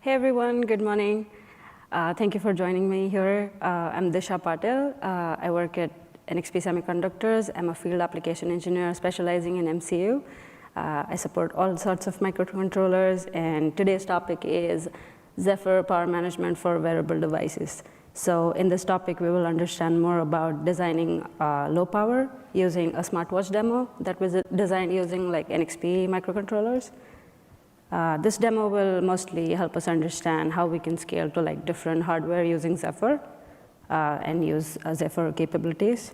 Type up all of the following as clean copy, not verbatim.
Hey everyone, good morning. Thank you for joining me here. I'm Disha Patil. I work at NXP Semiconductors. I'm a field application engineer specializing in MCU. I support all sorts of microcontrollers, and today's topic is Zephyr Power Management for wearable devices. So in this topic, we will understand more about designing low power using a smartwatch demo that was designed using like NXP microcontrollers. This demo will mostly help us understand how we can scale to like different hardware using Zephyr and use Zephyr capabilities.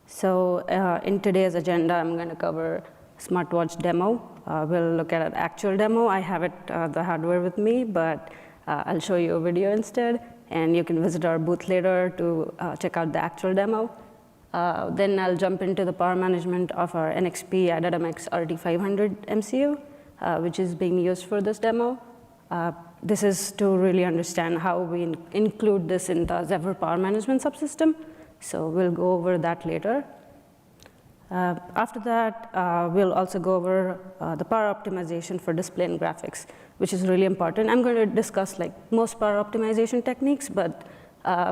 So in today's agenda, I'm going to cover smartwatch demo. We'll look at an actual demo. I have the hardware with me, but I'll show you a video instead, and you can visit our booth later to check out the actual demo. Then I'll jump into the power management of our NXP RT500 MCU, which is being used for this demo. This is to really understand how we include this in the Zephyr Power Management subsystem. So we'll go over that later. After that, we'll also go over the power optimization for display and graphics, which is really important. I'm going to discuss like most power optimization techniques, but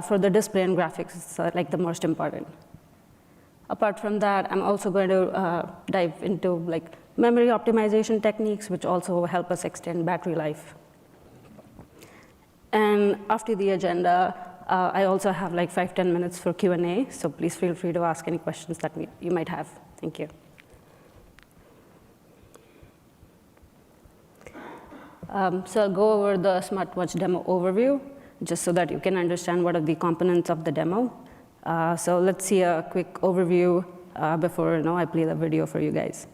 for the display and graphics, it's like the most important. Apart from that, I'm also going to dive into like memory optimization techniques, which also help us extend battery life. And after the agenda, I also have like 5-10 minutes for Q&A, so please feel free to ask any questions that you might have. Thank you. So I'll go over the smartwatch demo overview, just so that you can understand what are the components of the demo. So let's see a quick overview before I play the video for you guys.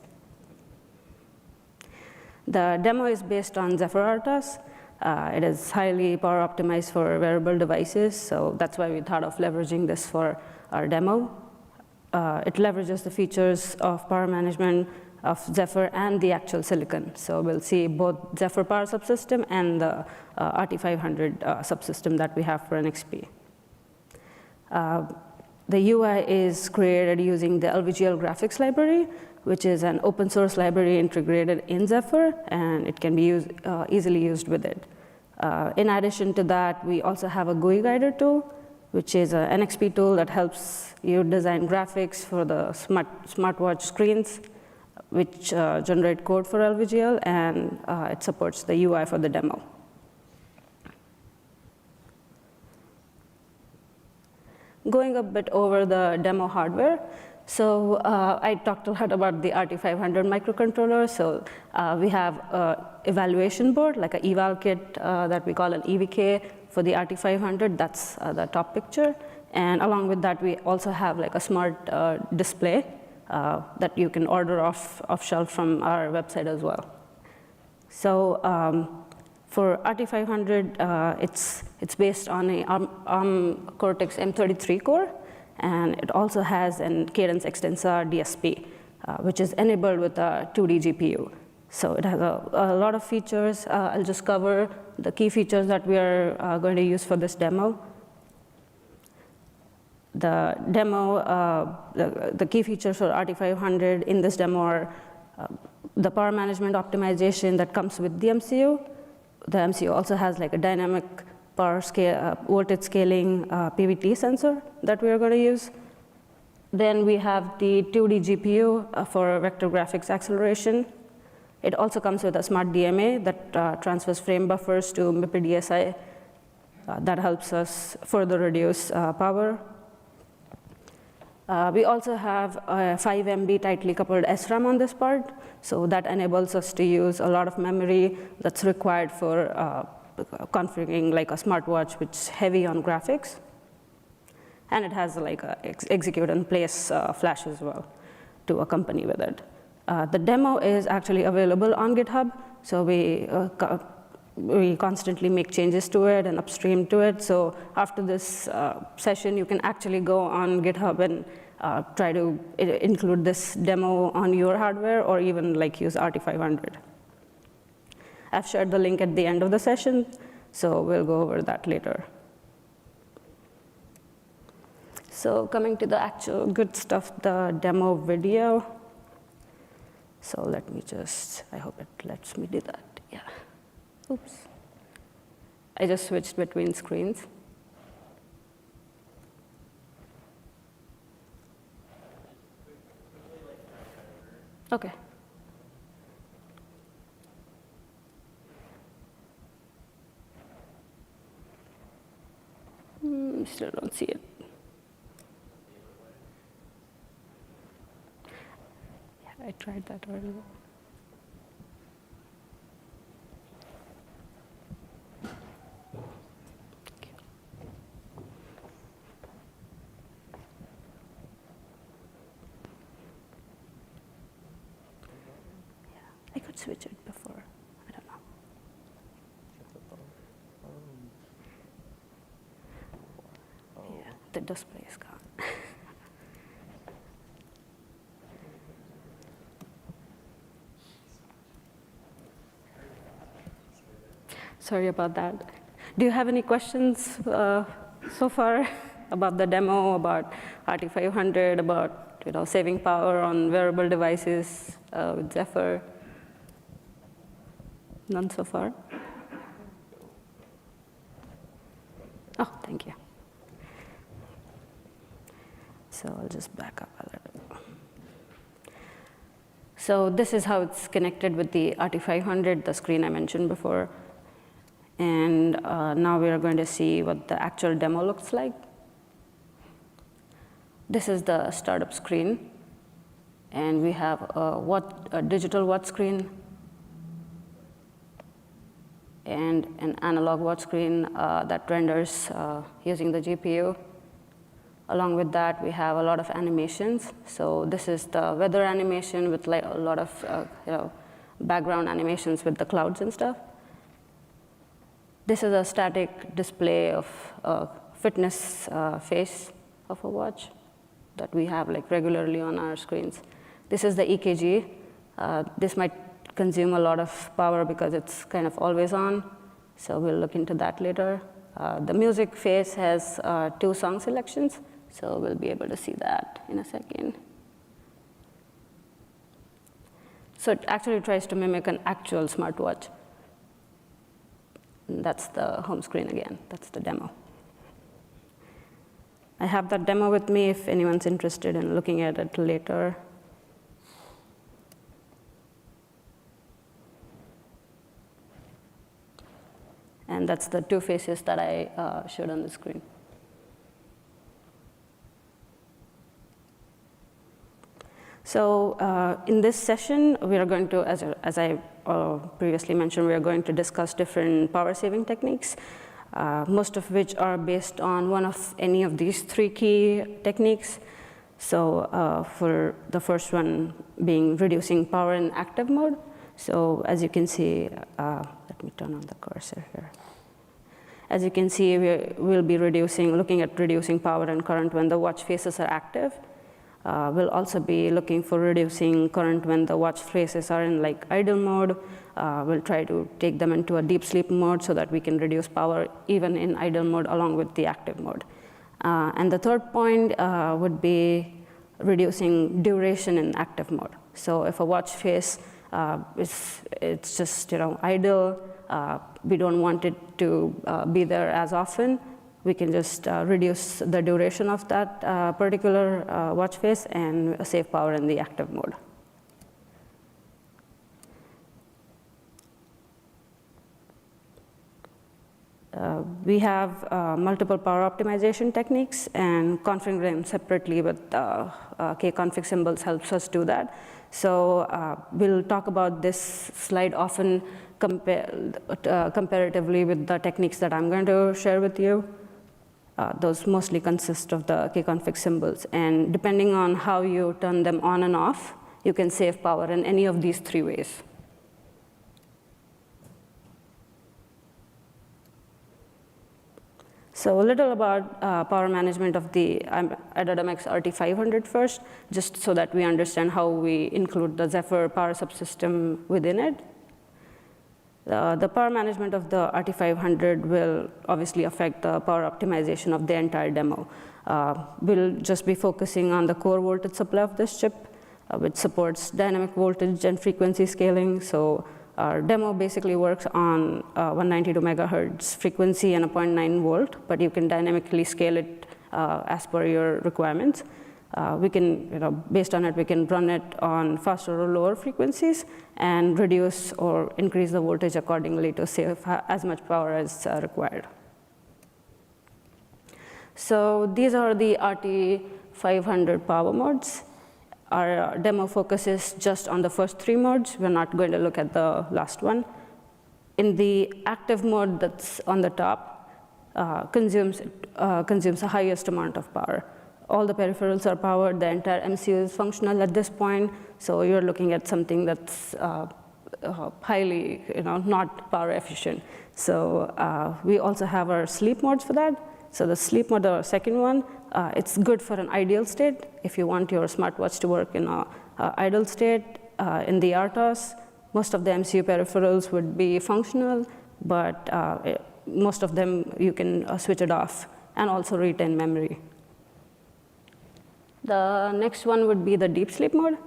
The demo is based on Zephyr RTOS. It is highly power optimized for wearable devices, so that's why we thought of leveraging this for our demo. It leverages the features of power management of Zephyr and the actual silicon. So we'll see both Zephyr Power subsystem and the RT500 subsystem that we have for NXP. The UI is created using the LVGL graphics library, which is an open source library integrated in Zephyr, and it can be easily used with it. In addition to that, we also have a GUI guider tool, which is an NXP tool that helps you design graphics for the smartwatch screens, which generate code for LVGL, and it supports the UI for the demo. Going a bit over the demo hardware, so I talked a lot about the RT500 microcontroller. So we have an evaluation board, like an eval kit that we call an EVK for the RT500. That's the top picture. And along with that, we also have like a smart display that you can order off shelf from our website as well. So for RT500, it's based on a ARM Cortex M33 core, and it also has a Cadence Extensor DSP, which is enabled with a 2D GPU. So it has a lot of features. I'll just cover the key features that we are going to use for this demo. The key features for RT500 in this demo are the power management optimization that comes with the MCU. The MCU also has like a dynamic power scale, voltage scaling PVT sensor that we are going to use. Then we have the 2D GPU for vector graphics acceleration. It also comes with a smart DMA that transfers frame buffers to MIPI DSI. That helps us further reduce power. We also have a 5 MB tightly coupled SRAM on this part, so that enables us to use a lot of memory that's required for configuring like a smartwatch, which is heavy on graphics. And it has like a execute in place flash as well to accompany with it. The demo is actually available on GitHub, so we constantly make changes to it and upstream to it. So after this session, you can actually go on GitHub and try to include this demo on your hardware, or even like use RT500. I've shared the link at the end of the session, so we'll go over that later. So coming to the actual good stuff, the demo video. So let me just, I hope it lets me do that. Yeah. Oops. I just switched between screens. Okay. Still don't see it. Yeah, I tried that earlier. I could switch it before. I don't know. Yeah, the display is gone. Sorry about that. Do you have any questions so far about the demo, about RT500, about saving power on wearable devices with Zephyr? None so far? Oh, thank you. So I'll just back up a little. So this is how it's connected with the RT500, the screen I mentioned before. And now we are going to see what the actual demo looks like. This is the startup screen. And we have a digital watch screen and an analog watch screen that renders using the GPU. Along with that, we have a lot of animations. So this is the weather animation with like a lot of background animations with the clouds and stuff. This is a static display of a fitness face of a watch that we have like regularly on our screens. This is the EKG. This might consume a lot of power because it's kind of always on. So we'll look into that later. The music face has 2 song selections. So we'll be able to see that in a second. So it actually tries to mimic an actual smartwatch. And that's the home screen again. That's the demo. I have that demo with me if anyone's interested in looking at it later. And that's the 2 faces that I showed on the screen. So in this session, we are going to, as I previously mentioned, we are going to discuss different power saving techniques, most of which are based on one of any of these 3 key techniques. So for the first one being reducing power in active mode. So as you can see, let me turn on the cursor here. As you can see, we'll be looking at reducing power and current when the watch faces are active. We'll also be looking for reducing current when the watch faces are in like idle mode. We'll try to take them into a deep sleep mode so that we can reduce power even in idle mode along with the active mode. And the third point would be reducing duration in active mode. So if a watch face it's just idle, we don't want it to be there as often. We can just reduce the duration of that particular watch face and save power in the active mode. We have multiple power optimization techniques, and configuring them separately with kconfig symbols helps us do that. So we'll talk about this slide often comparatively with the techniques that I'm going to share with you. Those mostly consist of the kconfig symbols. And depending on how you turn them on and off, you can save power in any of these 3 ways. So a little about power management of the NXP RT500 first, just so that we understand how we include the Zephyr power subsystem within it. The power management of the RT500 will obviously affect the power optimization of the entire demo. We'll just be focusing on the core voltage supply of this chip. which supports dynamic voltage and frequency scaling. So our demo basically works on 192 megahertz frequency and a 0.9 volt, but you can dynamically scale it as per your requirements. We can, based on it, we can run it on faster or lower frequencies and reduce or increase the voltage accordingly to save as much power as required. So these are the RT500 power modes. Our demo focuses just on the first 3 modes. We're not going to look at the last one. In the active mode that's on the top, consumes the highest amount of power. All the peripherals are powered, the entire MCU is functional at this point, so you're looking at something that's highly, not power efficient. So we also have our sleep modes for that. So the sleep mode, the second one, it's good for an ideal state. If you want your smartwatch to work in an idle state, in the RTOS, most of the MCU peripherals would be functional, but most of them you can switch it off and also retain memory. The next one would be the deep sleep mode.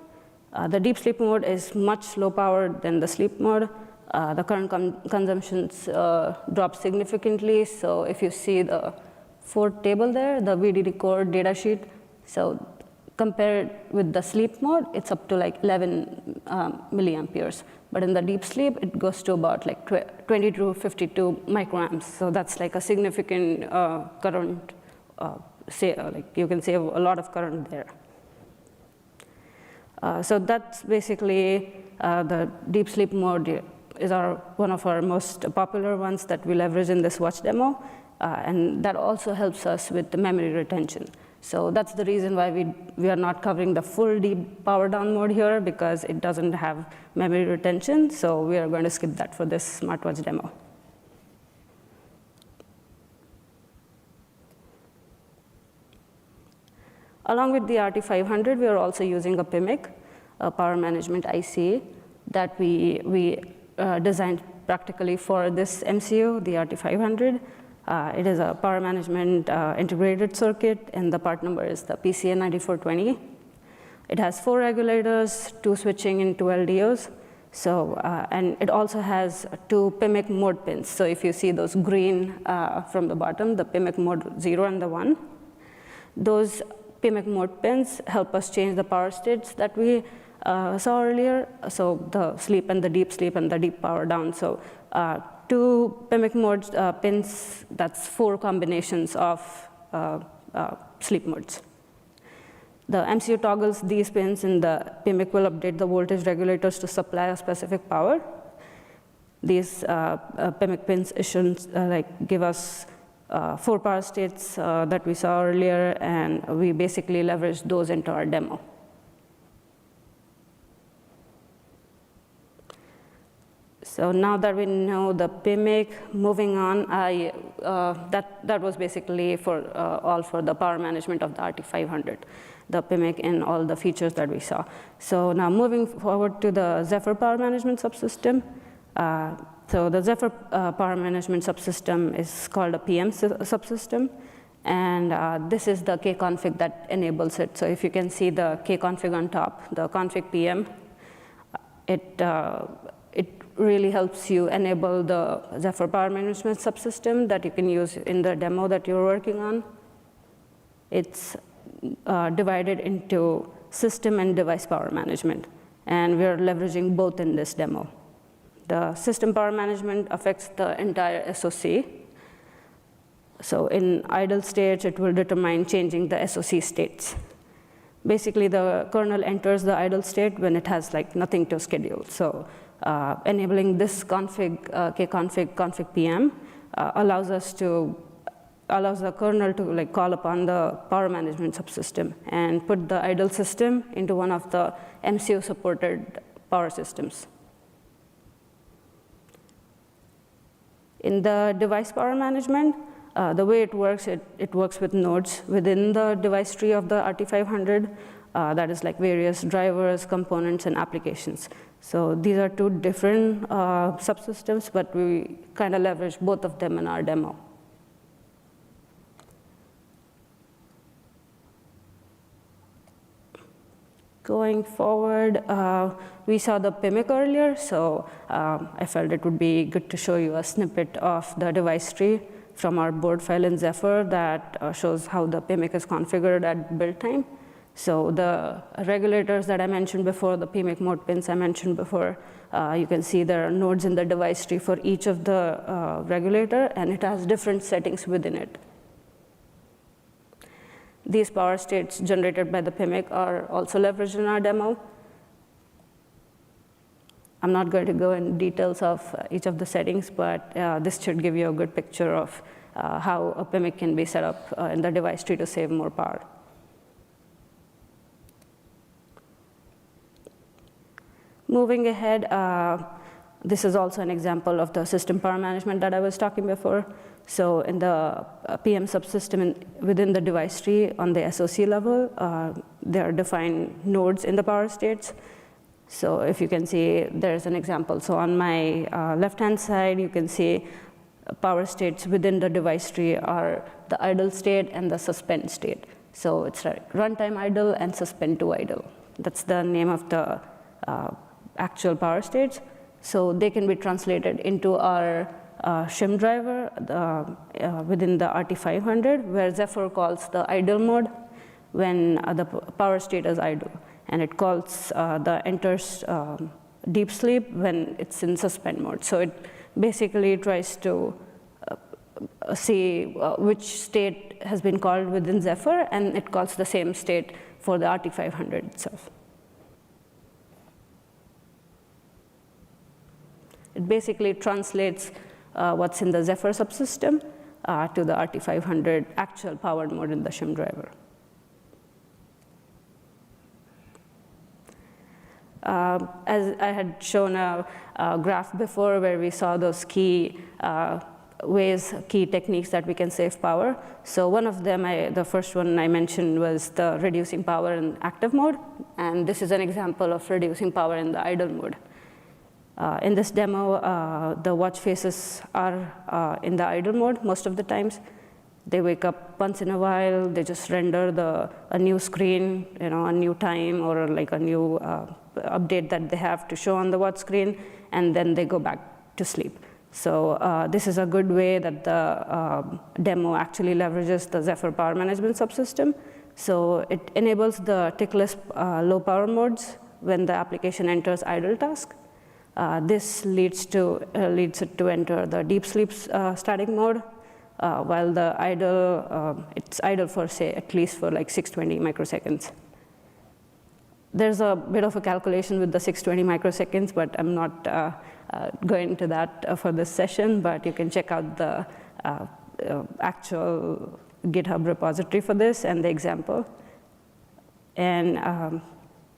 The deep sleep mode is much low powered than the sleep mode. The current consumptions drop significantly. So if you see the fourth table there, the VDD core data sheet, so compared with the sleep mode, it's up to like 11 milliamperes. But in the deep sleep, it goes to about like 20 to 52 microamps. So that's like a significant current. You can save a lot of current there. So that's basically the deep sleep mode is one of our most popular ones that we leverage in this watch demo, and that also helps us with the memory retention. So that's the reason why we are not covering the full deep power down mode here, because it doesn't have memory retention. So we are going to skip that for this smartwatch demo. Along with the RT500, we are also using a PMIC, a power management IC, that we designed practically for this MCU, the RT500. It is a power management integrated circuit, and the part number is the PCN9420. It has 4 regulators, 2 switching, and 2 LDOs. So, and it also has 2 PMIC mode pins. So if you see those green from the bottom, the PMIC mode 0 and the 1, those PMIC mode pins help us change the power states that we saw earlier. So the sleep and the deep power down. So 2 PMIC mode pins, that's 4 combinations of sleep modes. The MCU toggles these pins, and the PMIC will update the voltage regulators to supply a specific power. These PMIC pins give us 4 power states that we saw earlier, and we basically leveraged those into our demo. So now that we know the PMIC, moving on, that was basically all for the power management of the RT500, the PMIC and all the features that we saw. So now moving forward to the Zephyr Power Management subsystem. So the Zephyr Power Management subsystem is called a PM subsystem, and this is the kconfig that enables it. So if you can see the kconfig on top, the config PM, it really helps you enable the Zephyr Power Management subsystem that you can use in the demo that you're working on. It's divided into system and device power management, and we're leveraging both in this demo. The system power management affects the entire SoC. So in idle states, it will determine changing the SoC states. Basically, the kernel enters the idle state when it has nothing to schedule. So enabling this kconfig PM allows the kernel to call upon the power management subsystem and put the idle system into one of the MCU supported power systems. In the device power management, the way it works with nodes within the device tree of the RT500. That is various drivers, components, and applications. So these are 2 different subsystems, but we kind of leverage both of them in our demo. Going forward, we saw the PMIC earlier, so I felt it would be good to show you a snippet of the device tree from our board file in Zephyr that shows how the PMIC is configured at build time. So the regulators that I mentioned before, the PMIC mode pins I mentioned before, you can see there are nodes in the device tree for each of the regulator, and it has different settings within it. These power states generated by the PMIC are also leveraged in our demo. I'm not going to go in details of each of the settings, but this should give you a good picture of how a PMIC can be set up in the device tree to save more power. Moving ahead, this is also an example of the system power management that I was talking before. So in the PM subsystem within the device tree on the SoC level, there are defined nodes in the power states. So if you can see, there's an example. So on my left-hand side, you can see power states within the device tree are the idle state and the suspend state. So it's like runtime idle and suspend to idle. That's the name of the actual power states. So they can be translated into our shim driver within the RT500, where Zephyr calls the idle mode when the power state is idle. And it calls the enters deep sleep when it's in suspend mode. So it basically tries to see which state has been called within Zephyr, and it calls the same state for the RT500 itself. It basically translates what's in the Zephyr subsystem to the RT500 actual powered mode in the shim driver. As I had shown a graph before where we saw those key key techniques that we can save power. So one of them, the first one I mentioned was the reducing power in active mode. And this is an example of reducing power in the idle mode. In this demo, the watch faces are in the idle mode most of the times. They wake up once in a while, they just render a new screen, a new time, or like a new update that they have to show on the watch screen, and then they go back to sleep. So this is a good way that the demo actually leverages the Zephyr Power Management subsystem. So it enables the tickless low power modes when the application enters idle task. This leads it to enter the deep sleep static mode, while the idle, it's idle for, say, at least for like 620 microseconds. There's a bit of a calculation with the 620 microseconds, but I'm not going into that for this session, but you can check out the actual GitHub repository for this and the example. And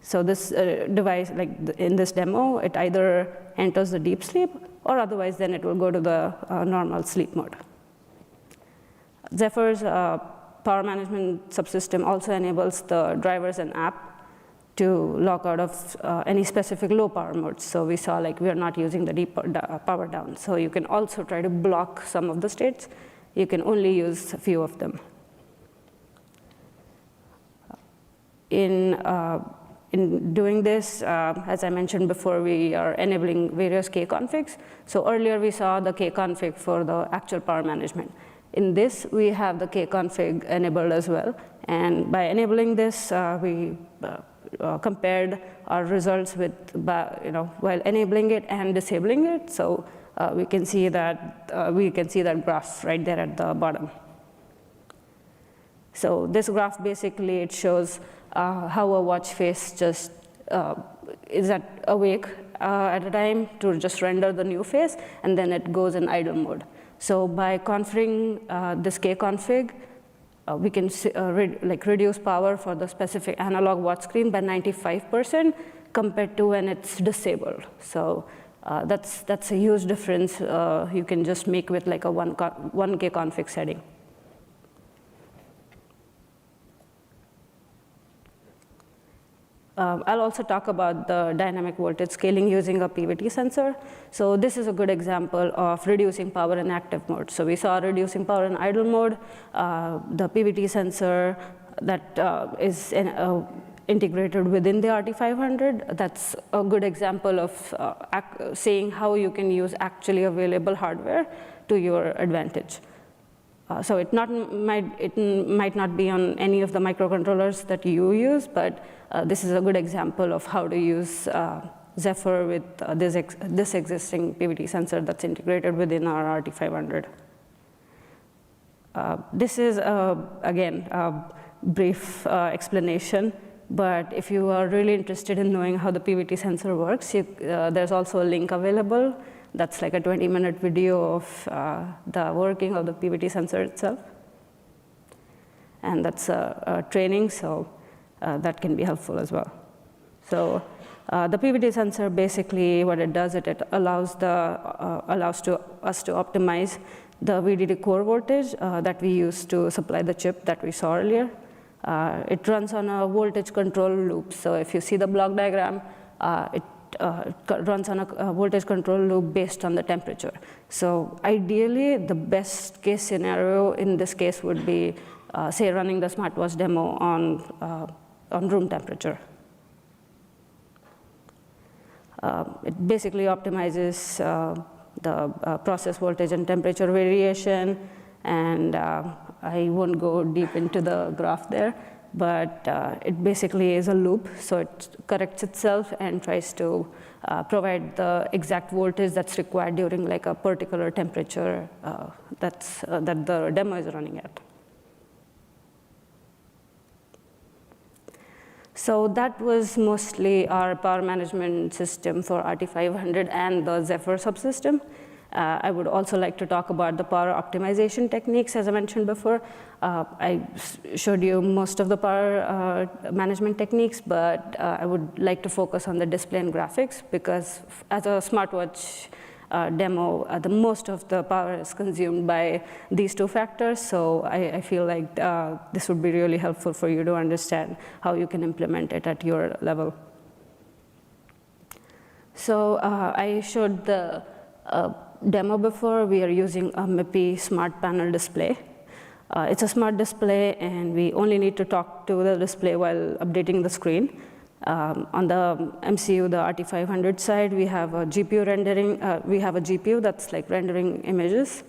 so this device, like in this demo, it either enters the deep sleep, or otherwise then it will go to the normal sleep mode. Zephyr's power management subsystem also enables the drivers and app to lock out of any specific low power modes. So we saw like we are not using the deep power down. So you can also try to block some of the states. You can only use a few of them. In doing this, as I mentioned before, we are enabling various kconfigs. So earlier we saw the kconfig for the actual power management. In this, we have the kconfig enabled as well. And by enabling this, we compared our results with, while enabling it and disabling it. So we can see that graph right there at the bottom. So this graph basically it shows how a watch face just is awake at a time to just render the new face, and then it goes in idle mode. So by configuring this kconfig, we can reduce power for the specific analog watch screen by 95% compared to when it's disabled. So that's a huge difference you can just make with like a one kconfig setting. I'll also talk about the dynamic voltage scaling using a PVT sensor. So this is a good example of reducing power in active mode. So we saw reducing power in idle mode. The PVT sensor that is integrated within the RT500. That's a good example of seeing how you can use actually available hardware to your advantage. So it might not be on any of the microcontrollers that you use, but this is a good example of how to use Zephyr with this existing PVT sensor that's integrated within our RT500. This is, again, a brief explanation, but if you are really interested in knowing how the PVT sensor works, there's also a link available. That's like a 20-minute video of the working of the PVT sensor itself. And that's a training, so that can be helpful as well. So the PVT sensor, basically what it does, it allows us to optimize the VDD core voltage that we use to supply the chip that we saw earlier. It runs on a voltage control loop. So if you see the block diagram, it runs on a voltage control loop based on the temperature. So ideally, the best case scenario in this case would be, say, running the Smartwatch demo on room temperature. It basically optimizes the process voltage and temperature variation, and I won't go deep into the graph there, but it basically is a loop, so it corrects itself and tries to provide the exact voltage that's required during like a particular temperature that the demo is running at. So that was mostly our power management system for RT500 and the Zephyr subsystem. I would also like to talk about the power optimization techniques, as I mentioned before. I showed you most of the power management techniques, but I would like to focus on the display and graphics, because as a smartwatch demo, the most of the power is consumed by these two factors. So I feel like this would be really helpful for you to understand how you can implement it at your level. So I showed the demo before. We are using a MIPI smart panel display. It's a smart display, and we only need to talk to the display while updating the screen. On the MCU, the RT500 side, we have a GPU rendering. We have a GPU that's like rendering images.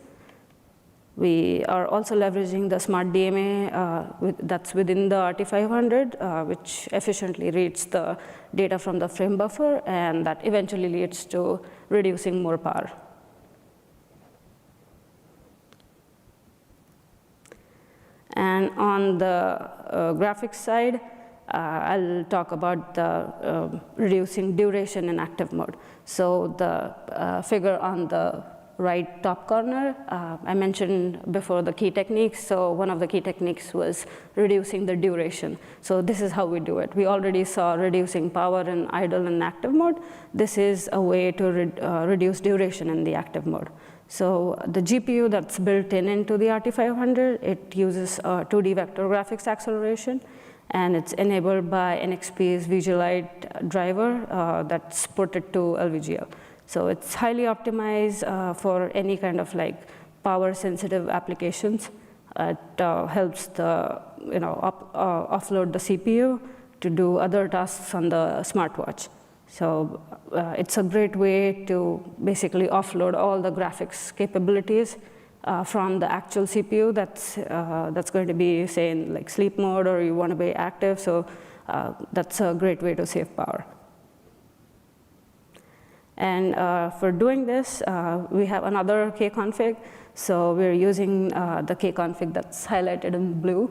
We are also leveraging the smart DMA that's within the RT500, which efficiently reads the data from the frame buffer, and that eventually leads to reducing more power. And on the graphics side, I'll talk about the reducing duration in active mode. So the figure on the right top corner, I mentioned before the key techniques. So one of the key techniques was reducing the duration. So this is how we do it. We already saw reducing power in idle and active mode. This is a way to reduce duration in the active mode. So the GPU that's built into the RT500, it uses 2D vector graphics acceleration, and it's enabled by NXP's Visualite driver that's ported to LVGL. So it's highly optimized for any kind of like power-sensitive applications. It helps the offload the CPU to do other tasks on the smartwatch. So it's a great way to basically offload all the graphics capabilities from the actual CPU that's going to be, say, in like sleep mode, or you want to be active. So that's a great way to save power. And for doing this, we have another kconfig. So we're using the kconfig that's highlighted in blue.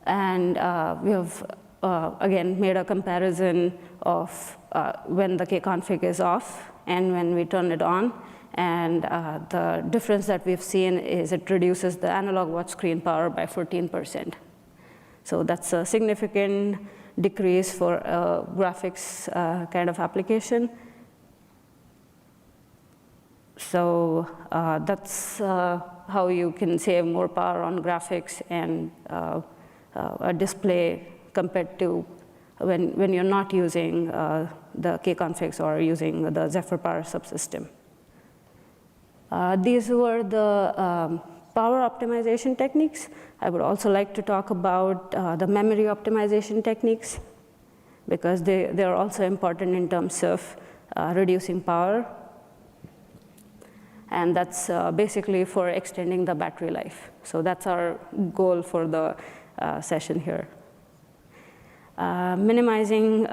And we have, again, made a comparison of when the kconfig is off and when we turn it on. And the difference that we've seen is it reduces the analog watch screen power by 14%. So that's a significant decrease for a graphics kind of application. So that's how you can save more power on graphics and a display compared to when you're not using the kconfigs or using the Zephyr Power subsystem. These were the power optimization techniques. I would also like to talk about the memory optimization techniques. because they are also important in terms of reducing power. And that's basically for extending the battery life. So that's our goal for the session here. Minimizing,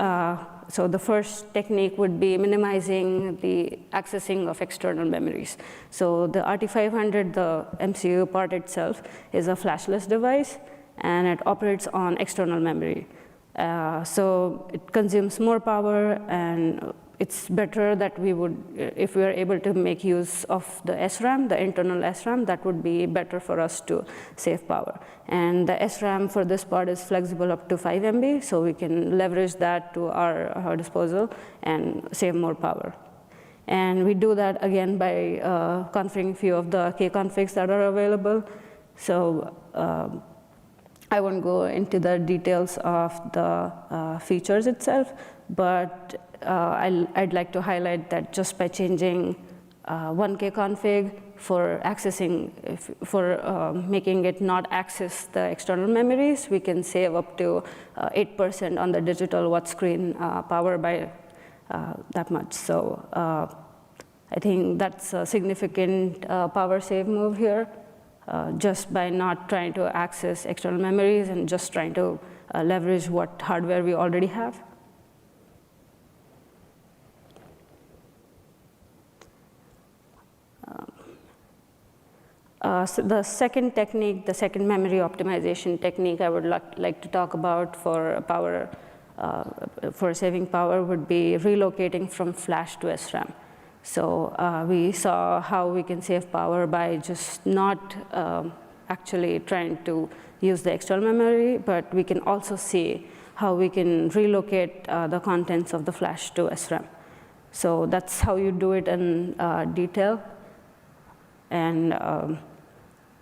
so the first technique would be minimizing the accessing of external memories. So the RT500, the MCU part itself, is a flashless device, and it operates on external memory. So it consumes more power, and it's better that we would, if we are able to make use of the SRAM, the internal SRAM, that would be better for us to save power. And the SRAM for this part is flexible up to 5 MB, so we can leverage that to our disposal and save more power. And we do that again by configuring a few of the kconfigs that are available. So I won't go into the details of the features itself, but I'd like to highlight that just by changing one kconfig for accessing, for making it not access the external memories, we can save up to 8% on the digital watch screen power by that much. So I think that's a significant power save move here, just by not trying to access external memories and just trying to leverage what hardware we already have. So the second technique, the second memory optimization technique I would like to talk about for power, for saving power would be relocating from flash to SRAM. So we saw how we can save power by just not actually trying to use the external memory, but we can also see how we can relocate the contents of the flash to SRAM. So that's how you do it in detail. And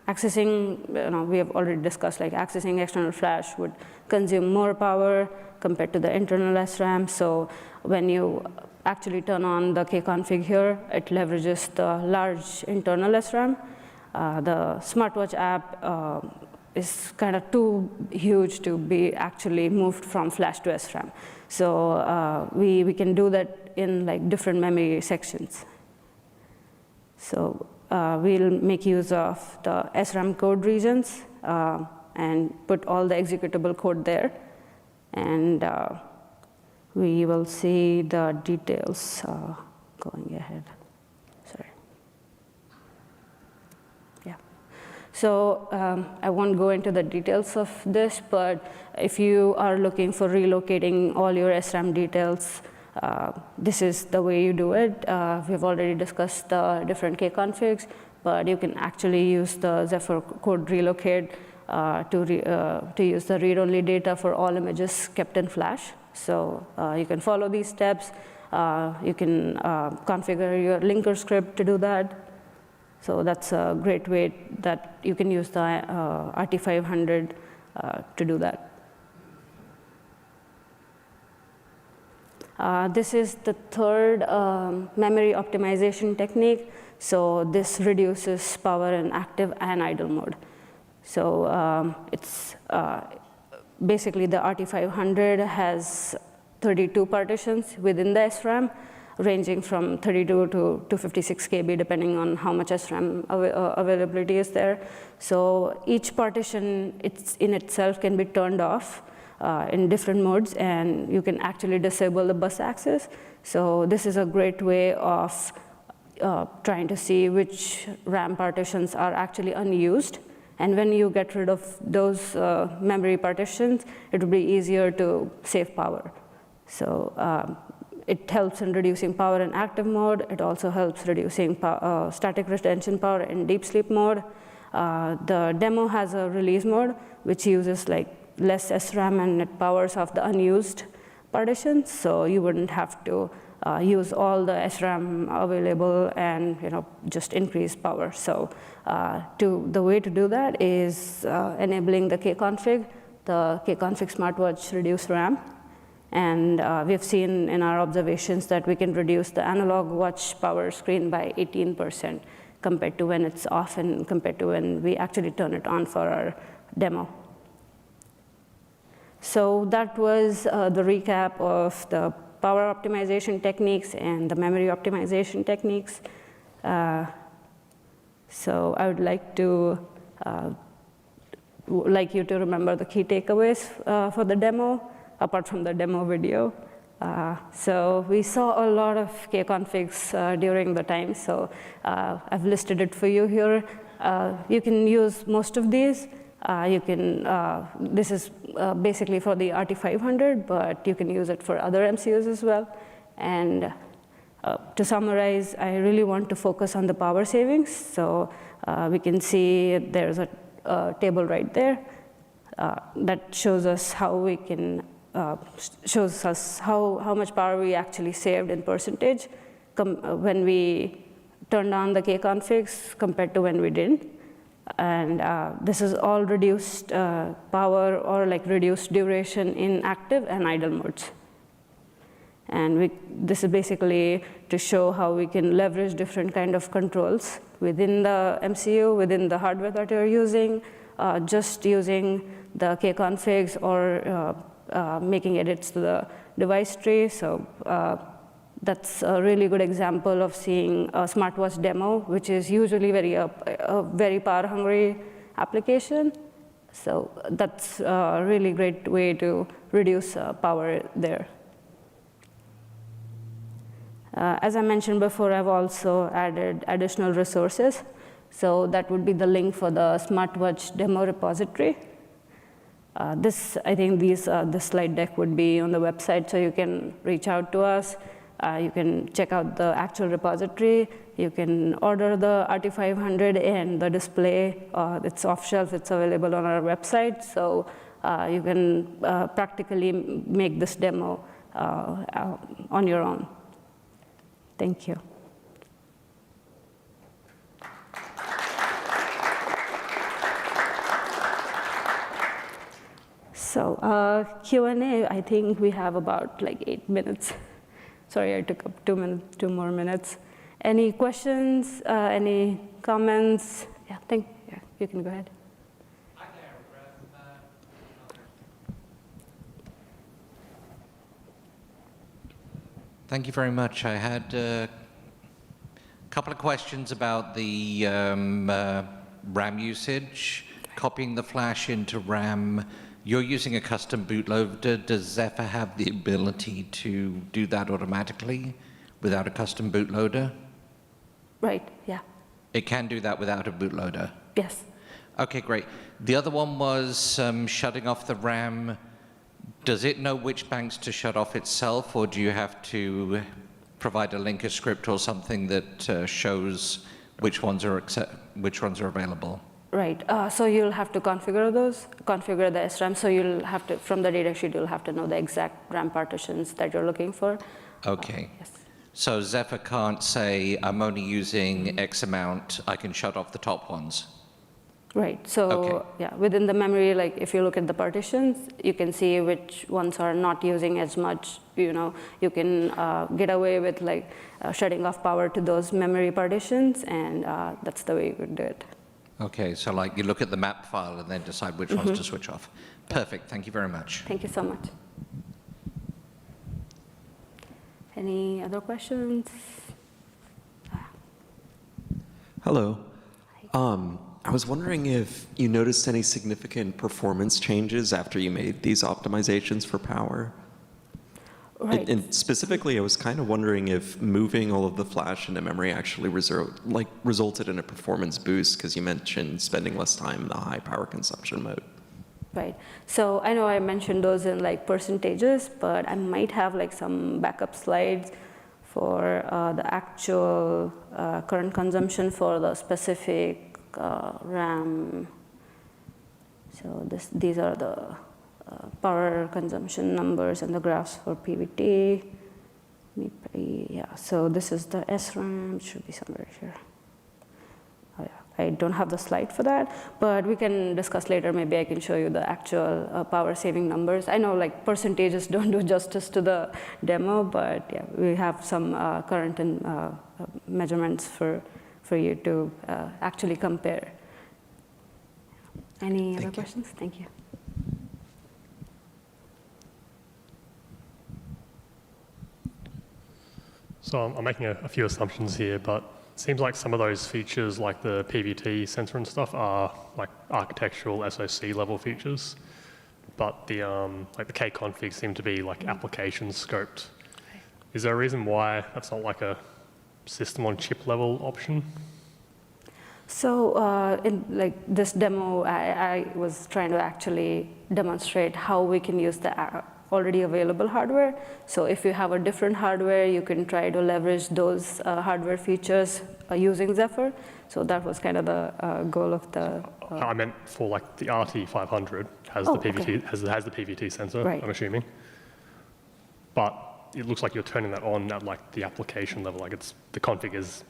accessing, we have already discussed, like accessing external flash would consume more power compared to the internal SRAM. So when you actually turn on the kconfig here, it leverages the large internal SRAM. The Smartwatch app is kind of too huge to be actually moved from flash to SRAM. So we can do that in like different memory sections. So we'll make use of the SRAM code regions and put all the executable code there. And we will see the details going ahead. Sorry. Yeah. So I won't go into the details of this, but if you are looking for relocating all your SRAM details, this is the way you do it. We've already discussed the different kconfigs, but you can actually use the Zephyr code relocate to use the read-only data for all images kept in flash. So you can follow these steps. You can configure your linker script to do that. So that's a great way that you can use the RT500 to do that. This is the third memory optimization technique. So this reduces power in active and idle mode. So it's basically the RT500 has 32 partitions within the SRAM, ranging from 32 to 256 KB, depending on how much SRAM availability is there. So each partition in itself can be turned off in different modes, and you can actually disable the bus access. So this is a great way of trying to see which RAM partitions are actually unused. And when you get rid of those memory partitions, it will be easier to save power. So it helps in reducing power in active mode. It also helps reducing static retention power in deep sleep mode. The demo has a release mode, which uses like less SRAM and it powers off the unused partitions. So you wouldn't have to use all the SRAM available and just increase power. So the way to do that is enabling the kconfig, the kconfig smartwatch reduce RAM. And we've seen in our observations that we can reduce the analog watch power screen by 18% compared to when it's off and compared to when we actually turn it on for our demo. So that was the recap of the power optimization techniques and the memory optimization techniques. So I would like you to remember the key takeaways for the demo, apart from the demo video. So we saw a lot of kconfigs during the time, so I've listed it for you here. You can use most of these. This is basically for the RT500, but you can use it for other MCUs as well. And to summarize, I really want to focus on the power savings. So we can see there's a table right there that shows us how we can shows us how much power we actually saved in percentage when we turned on the kconfigs compared to when we didn't. And this is all reduced power or like reduced duration in active and idle modes. And this is basically to show how we can leverage different kind of controls within the MCU, within the hardware that you're using, just using the kconfigs or making edits to the device tree. So that's a really good example of seeing a smartwatch demo, which is usually a very power-hungry application. So that's a really great way to reduce power there. As I mentioned before, I've also added additional resources. So that would be the link for the smartwatch demo repository. I think this slide deck would be on the website, so you can reach out to us. You can check out the actual repository. You can order the RT500 and the display. It's off shelf. It's available on our website. So you can practically make this demo on your own. Thank you. So Q&A, I think we have about like 8 minutes. Sorry, I took up 2 more minutes. Any questions, any comments? Yeah, you can go ahead. Thank you very much. I had a couple of questions about the RAM usage, copying the flash into RAM. You're using a custom bootloader. Does Zephyr have the ability to do that automatically without a custom bootloader? Right, yeah. It can do that without a bootloader? Yes. Okay, great. The other one was shutting off the RAM. Does it know which banks to shut off itself, or do you have to provide a linker script or something that shows which ones are available? Right. So you'll have to configure the SRAM. So you'll have to, from the datasheet, you'll have to know the exact RAM partitions that you're looking for. Okay. Yes. So Zephyr can't say, I'm only using X amount, I can shut off the top ones. Right. So okay. Yeah, within the memory, like if you look at the partitions, you can see which ones are not using as much. You can get away with like shutting off power to those memory partitions, and that's the way you would do it. Okay, so like you look at the map file and then decide which ones to switch off. Perfect, thank you very much. Thank you so much. Any other questions? Hello. I was wondering if you noticed any significant performance changes after you made these optimizations for power. Right. And specifically, I was kind of wondering if moving all of the flash into memory actually resulted in a performance boost, because you mentioned spending less time in the high power consumption mode. Right. So I know I mentioned those in like percentages, but I might have like some backup slides for the actual current consumption for the specific RAM. So these are the power consumption numbers and the graphs for PVT. MIPI, yeah, so this is the SRAM, it should be somewhere here. Oh, yeah. I don't have the slide for that, but we can discuss later. Maybe I can show you the actual power saving numbers. I know like percentages don't do justice to the demo, but yeah, we have some current and measurements for you to actually compare. Any other questions? Thank you. So I'm making a few assumptions here, but it seems like some of those features, like the PVT sensor and stuff, are like architectural SoC level features, but the like the kconfig seem to be like application scoped. Is there a reason why that's not like a system on chip level option? So in like this demo, I was trying to actually demonstrate how we can use the already available hardware. So if you have a different hardware, you can try to leverage those hardware features using Zephyr. So that was kind of the goal of the. I meant for like the RT500 has the PVT okay. has the PVT sensor. Right. I'm assuming, but it looks like you're turning that on at like the application level. Like it's the config is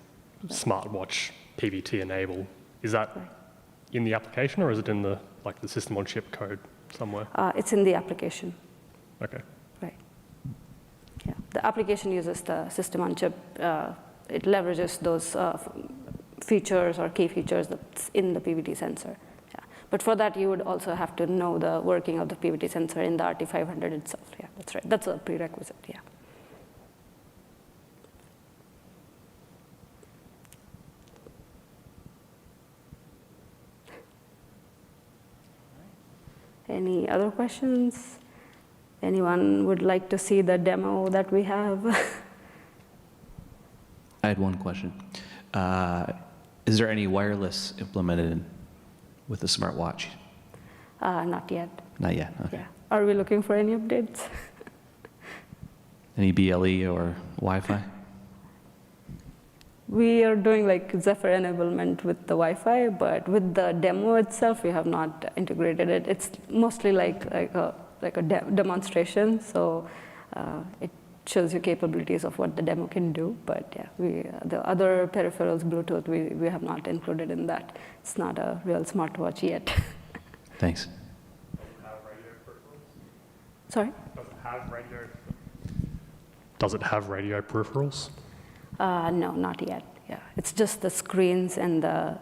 Smartwatch PVT enable. Is that in the application or is it in the like the system on chip code somewhere? It's in the application. Okay. Right. Yeah. The application uses the system on chip. It leverages those features or key features that's in the PVT sensor. Yeah. But for that, you would also have to know the working of the PVT sensor in the RT500 itself. Yeah, that's right. That's a prerequisite. Yeah. Any other questions? Anyone would like to see the demo that we have? I had one question. Is there any wireless implemented with the smartwatch? Not yet. Not yet. Okay. Yeah. Are we looking for any updates? Any BLE or Wi-Fi? We are doing like Zephyr enablement with the Wi-Fi, but with the demo itself, we have not integrated it. It's mostly like a demonstration, so it shows you capabilities of what the demo can do. But yeah, the other peripherals, Bluetooth, we have not included in that. It's not a real smartwatch yet. Thanks. Sorry? Does it have radio peripherals? No, not yet. Yeah, it's just the screens and the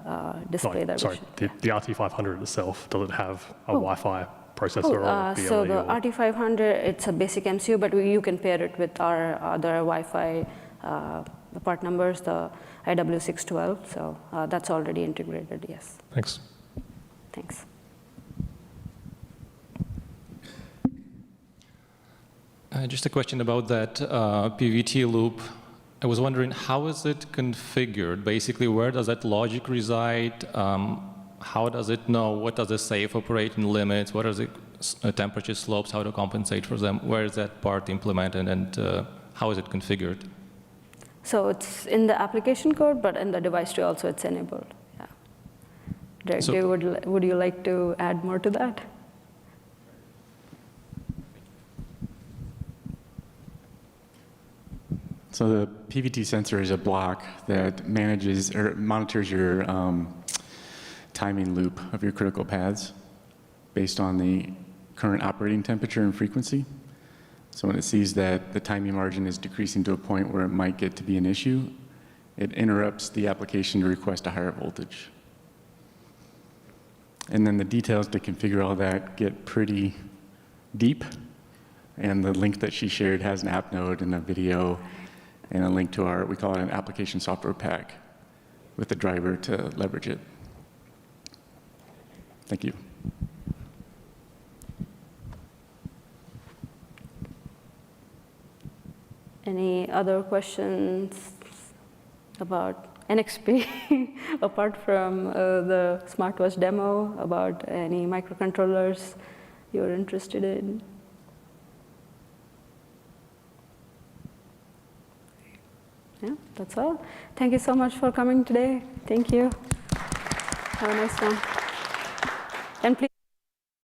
display that. Sorry, the RT500 itself, does it have a Wi-Fi processor or BLE? So the RT500, it's a basic MCU, but you can pair it with our other Wi-Fi part numbers, the IW612. So that's already integrated. Yes. Thanks. Thanks. Just a question about that PVT loop. I was wondering, how is it configured? Basically, where does that logic reside? How does it know? What does the safe operating limits? What are the temperature slopes? How to compensate for them? Where is that part implemented, and how is it configured? So it's in the application code, but in the device tree also it's enabled. Yeah. Derek, So, would you like to add more to that? So the PVT sensor is a block that manages or monitors your timing loop of your critical paths based on the current operating temperature and frequency. So when it sees that the timing margin is decreasing to a point where it might get to be an issue, it interrupts the application to request a higher voltage. And then the details to configure all that get pretty deep. And the link that she shared has an app node and a video and a link to our, we call it an application software pack with the driver to leverage it. Thank you. Any other questions about NXP, apart from the smartwatch demo, about any microcontrollers you're interested in? Yeah, that's all. Thank you so much for coming today. Thank you. Have a nice one. And please.